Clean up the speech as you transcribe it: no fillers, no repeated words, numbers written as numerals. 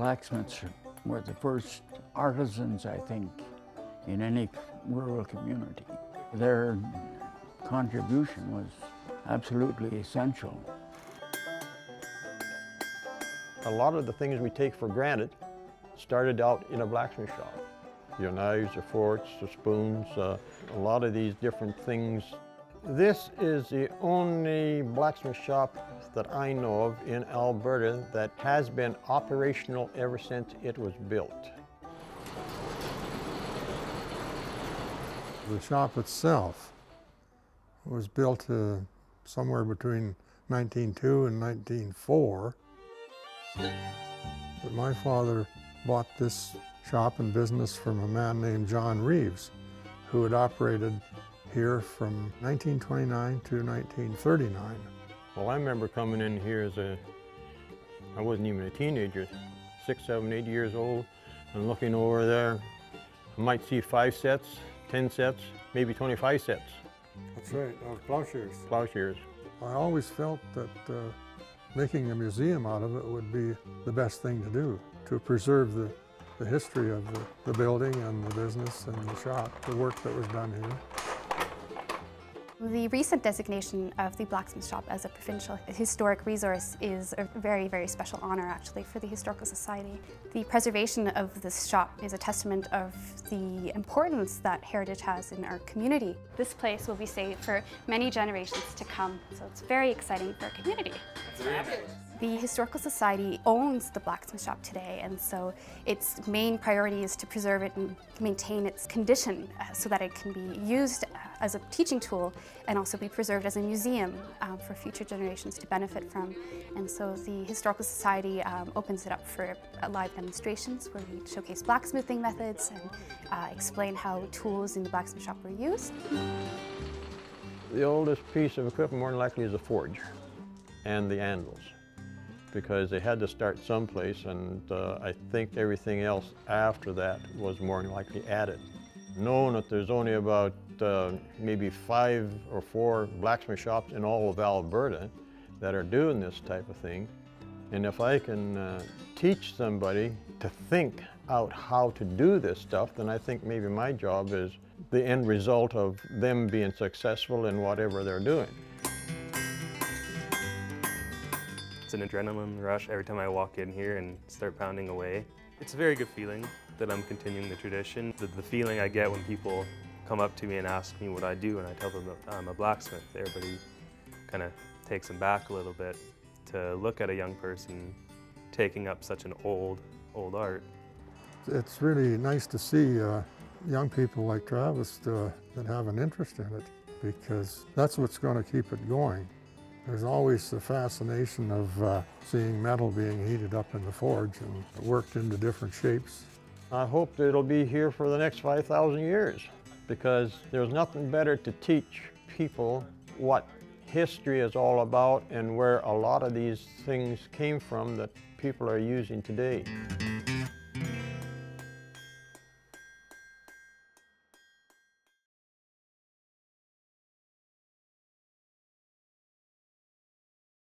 Blacksmiths were the first artisans, I think, in any rural community. Their contribution was absolutely essential. A lot of the things we take for granted started out in a blacksmith shop. Your knives, your forks, your spoons, a lot of these different things. This is the only blacksmith shop that I know of in Alberta that has been operational ever since it was built. The shop itself was built somewhere between 1902 and 1904. But my father bought this shop and business from a man named John Reeves, who had operated here from 1929 to 1939. Well, I remember coming in here I wasn't even a teenager, 6, 7, 8 years old, and looking over there, I might see 5 sets, 10 sets, maybe 25 sets. That's right, plowshares. Plowshares. I always felt that making a museum out of it would be the best thing to do, to preserve the history of the building and the business and the shop, the work that was done here. The recent designation of the Blacksmith Shop as a provincial historic resource is a very, very special honour actually for the Historical Society. The preservation of this shop is a testament of the importance that heritage has in our community. This place will be saved for many generations to come, so it's very exciting for our community. The Historical Society owns the Blacksmith Shop today, and so its main priority is to preserve it and maintain its condition so that it can be used as a teaching tool and also be preserved as a museum for future generations to benefit from. And so the Historical Society opens it up for live demonstrations where we showcase blacksmithing methods and explain how tools in the blacksmith shop were used. The oldest piece of equipment more than likely is a forge and the anvils, because they had to start someplace, and I think everything else after that was more than likely added. Knowing that there's only about maybe 5 or 4 blacksmith shops in all of Alberta that are doing this type of thing, and if I can teach somebody to think out how to do this stuff, then I think maybe my job is the end result of them being successful in whatever they're doing. It's an adrenaline rush every time I walk in here and start pounding away. It's a very good feeling that I'm continuing the tradition. The feeling I get when people come up to me and ask me what I do and I tell them that I'm a blacksmith, everybody kind of takes them back a little bit to look at a young person taking up such an old art. It's really nice to see young people like Travis that have an interest in it, because that's what's going to keep it going. There's always the fascination of seeing metal being heated up in the forge and worked into different shapes. I hope that it'll be here for the next 5,000 years, because there's nothing better to teach people what history is all about and where a lot of these things came from that people are using today.